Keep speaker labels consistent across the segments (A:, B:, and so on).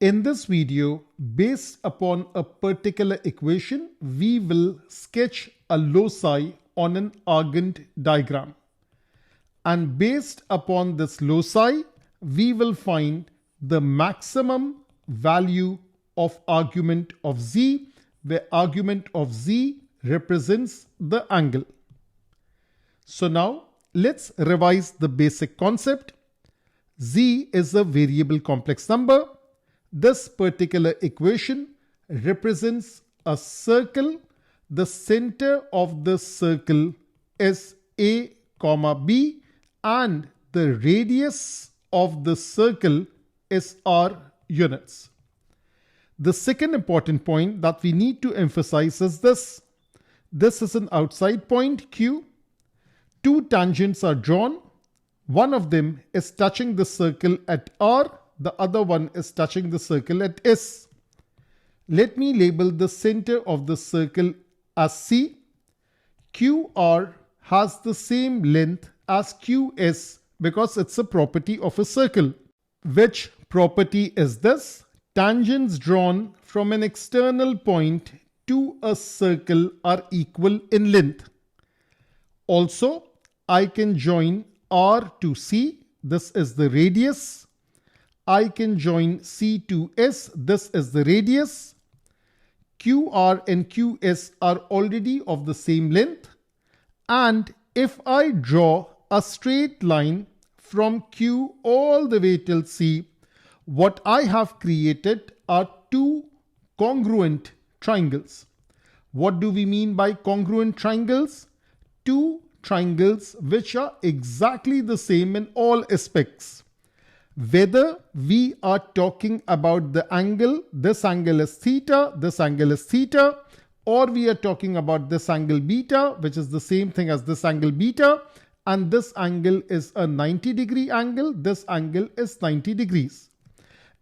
A: In this video, based upon a particular equation, we will sketch a loci on an Argand diagram. And based upon this loci, we will find the maximum value of argument of z, where argument of z represents the angle. So now let's revise the basic concept. Z is a variable complex number. This particular equation represents a circle. The center of the circle is A, B, and the radius of the circle is r units. The second important point that we need to emphasize is this. This is an outside point Q. Two tangents are drawn. One of them is touching the circle at R. The other one is touching the circle at S. Let me label the center of the circle as C. QR has the same length as QS because it's a property of a circle. Which property is this? Tangents drawn from an external point to a circle are equal in length. Also, I can join R to C. This is the radius. I can join C to S. This is the radius. QR and QS are already of the same length. And if I draw a straight line from Q all the way till C, what I have created are two congruent triangles. What do we mean by congruent triangles? Two triangles which are exactly the same in all aspects. Whether we are talking about the angle, this angle is theta, this angle is theta, or we are talking about this angle beta, which is the same thing as this angle beta, and this angle is a 90-degree angle, this angle is 90 degrees.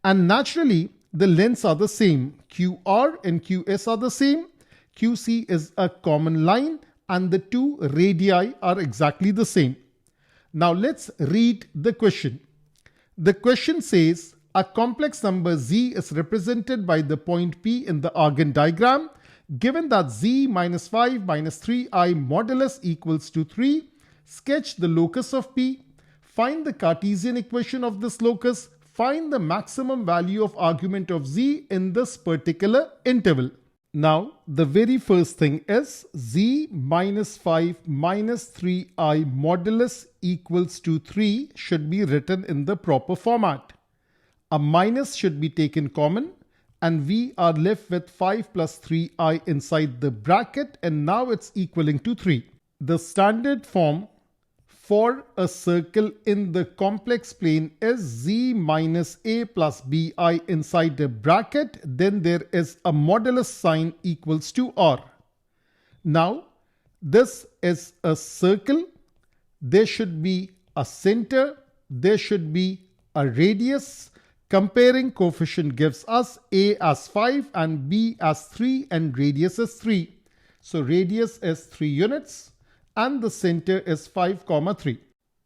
A: And naturally, the lengths are the same. QR and QS are the same. QC is a common line, and the two radii are exactly the same. Now let's read the question. The question says, a complex number z is represented by the point P in the Argand diagram. Given that z minus 5 minus 3i modulus equals to 3, sketch the locus of P. Find the Cartesian equation of this locus. Find the maximum value of argument of z in this particular interval. Now, the very first thing is z minus 5 minus 3i modulus equals to 3 should be written in the proper format. A minus should be taken common and we are left with 5 plus 3i inside the bracket, and now it's equaling to 3. The standard form for a circle in the complex plane is z minus a plus bi inside the bracket, then there is a modulus sign equals to r. Now, this is a circle. There should be a center. There should be a radius. Comparing coefficient gives us a as 5 and b as 3 and radius is 3. So radius is 3 units. And the center is 5, 3.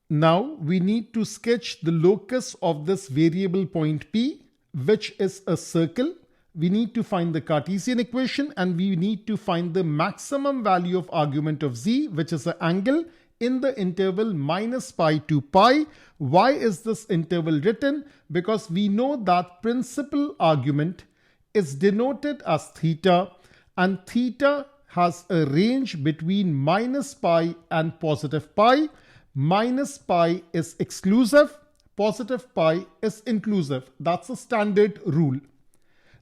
A: Now we need to sketch the locus of this variable point P, which is a circle. We need to find the Cartesian equation and we need to find the maximum value of argument of z, which is an angle in the interval minus pi to pi. Why is this interval written? Because we know that principal argument is denoted as theta, and theta has a range between minus pi and positive pi. Minus pi is exclusive, positive pi is inclusive. That's a standard rule.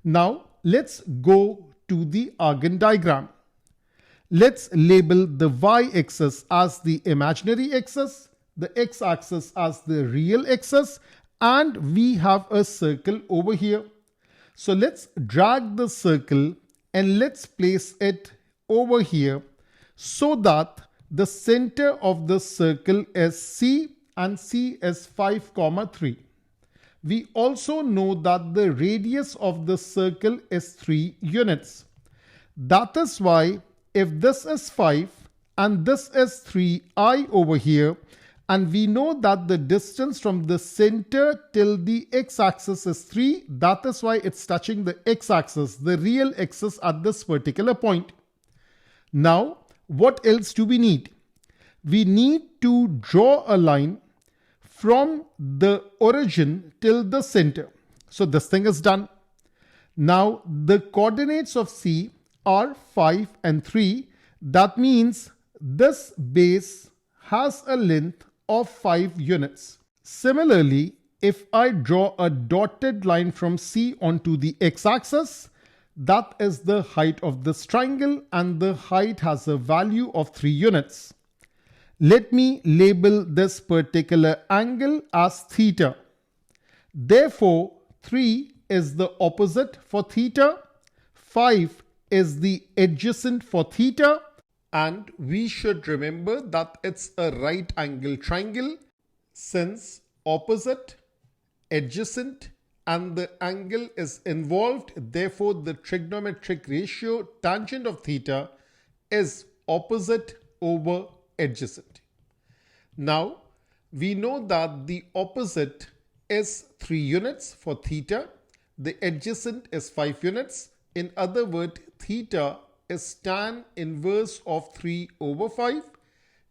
A: Now let's go to the Argand diagram. Let's label the y-axis as the imaginary axis, the x-axis as the real axis, and we have a circle over here. So let's drag the circle and let's place it over here so that the center of the circle is C and C is 5, 3. We also know that the radius of the circle is 3 units. That is why if this is 5 and this is 3i over here And we know that the distance from the center till the x-axis is 3. That is why it's touching the x-axis, the real axis at this particular point. Now, what else do we need? We need to draw a line from the origin till the center. So this thing is done. Now, the coordinates of C are 5 and 3. That means this base has a length of 5 units. Similarly, if I draw a dotted line from C onto the x-axis, that is the height of this triangle, and the height has a value of 3 units. Let me label this particular angle as theta. Therefore, 3 is the opposite for theta, 5 is the adjacent for theta, and we should remember that it's a right angle triangle since opposite, adjacent, and the angle is involved. Therefore, the trigonometric ratio tangent of theta is opposite over adjacent. Now, we know that the opposite is 3 units for theta. The adjacent is 5 units. In other words, theta is tan inverse of 3 over 5.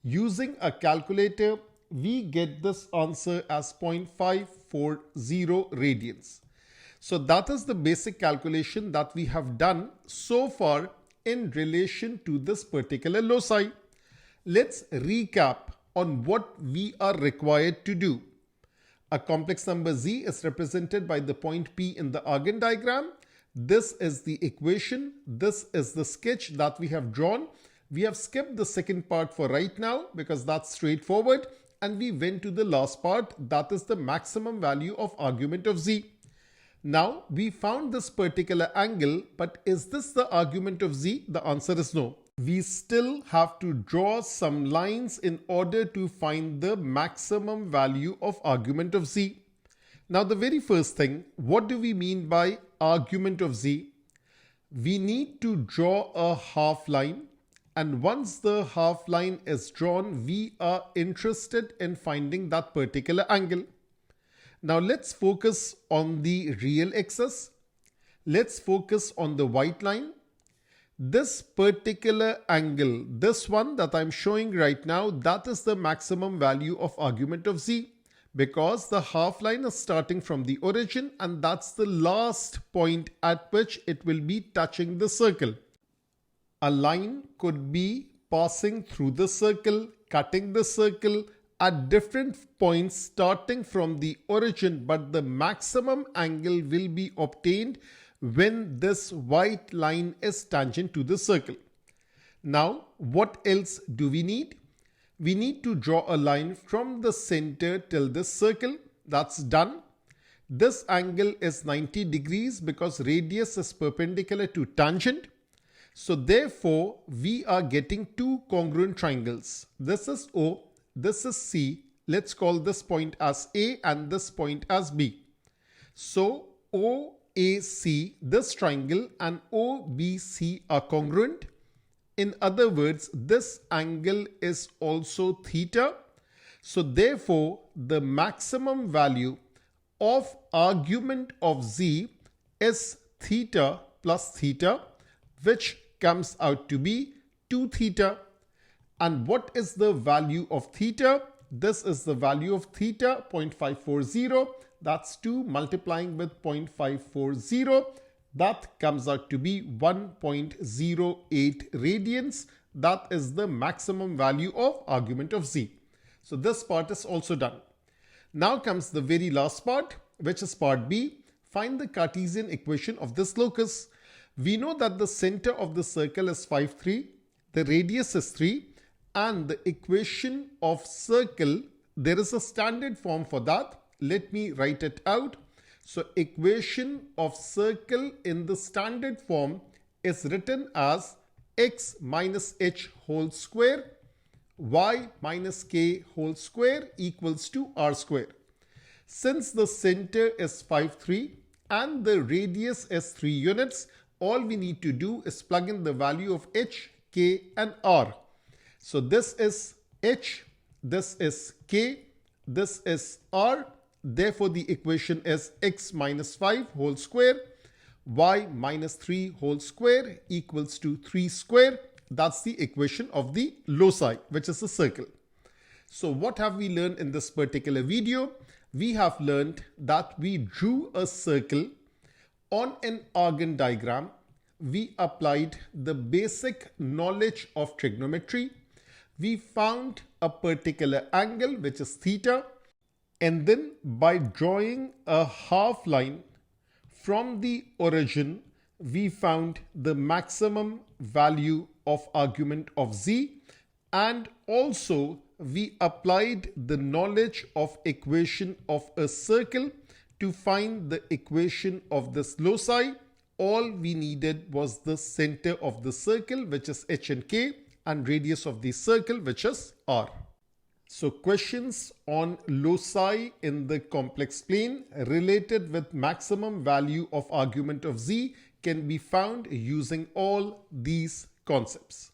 A: Using a calculator, we get this answer as 0.540 radians. So that is the basic calculation that we have done so far in relation to this particular loci. Let's recap on what we are required to do. A complex number z is represented by the point P in the Argand diagram. This is the equation. This is the sketch that we have drawn. We have skipped the second part for right now because that's straightforward, and we went to the last part, that is the maximum value of argument of z. Now we found this particular angle, but is this the argument of z? The answer is no. We still have to draw some lines in order to find the maximum value of argument of z. Now the very first thing, what do we mean by argument of z? We need to draw a half line, and once the half line is drawn, we are interested in finding that particular angle. Now let's focus on the real axis. Let's focus on the white line. This particular angle, this one that I'm showing right now, that is the maximum value of argument of z, because the half line is starting from the origin and that's the last point at which it will be touching the circle. A line could be passing through the circle, cutting the circle at different points starting from the origin, but the maximum angle will be obtained when this white line is tangent to the circle. Now, what else do we need? We need to draw a line from the center till this circle. That's done. This angle is 90 degrees because radius is perpendicular to tangent. So therefore, we are getting two congruent triangles. This is O, this is C. Let's call this point as A and this point as B. So OAC, this triangle, and OBC are congruent. In other words, this angle is also theta. So therefore, the maximum value of argument of z is theta plus theta, which comes out to be 2 theta. And what is the value of theta? This is the value of theta, 0.540. That's 2 multiplying with 0.540. That comes out to be 1.08 radians. That is the maximum value of argument of z. So this part is also done. Now comes the very last part, which is part B. Find the Cartesian equation of this locus. We know that the center of the circle is 5, 3. The radius is 3. And the equation of circle, there is a standard form for that. Let me write it out. So equation of circle in the standard form is written as x minus h whole square, y minus k whole square equals to r square. Since the center is 5, 3 and the radius is 3 units, all we need to do is plug in the value of h, k and r. So this is h this is k, this is r. Therefore, the equation is x minus 5 whole square, y minus 3 whole square equals to 3 square. That's the equation of the loci, which is a circle. So what have we learned in this particular video? We have learned that we drew a circle on an Argand diagram. We applied the basic knowledge of trigonometry. We found a particular angle, which is theta. And then by drawing a half line from the origin, we found the maximum value of argument of z, and also we applied the knowledge of equation of a circle to find the equation of this loci. All we needed was the center of the circle, which is h and k, and radius of the circle, which is r. So questions on loci in the complex plane related with maximum value of argument of z can be found using all these concepts.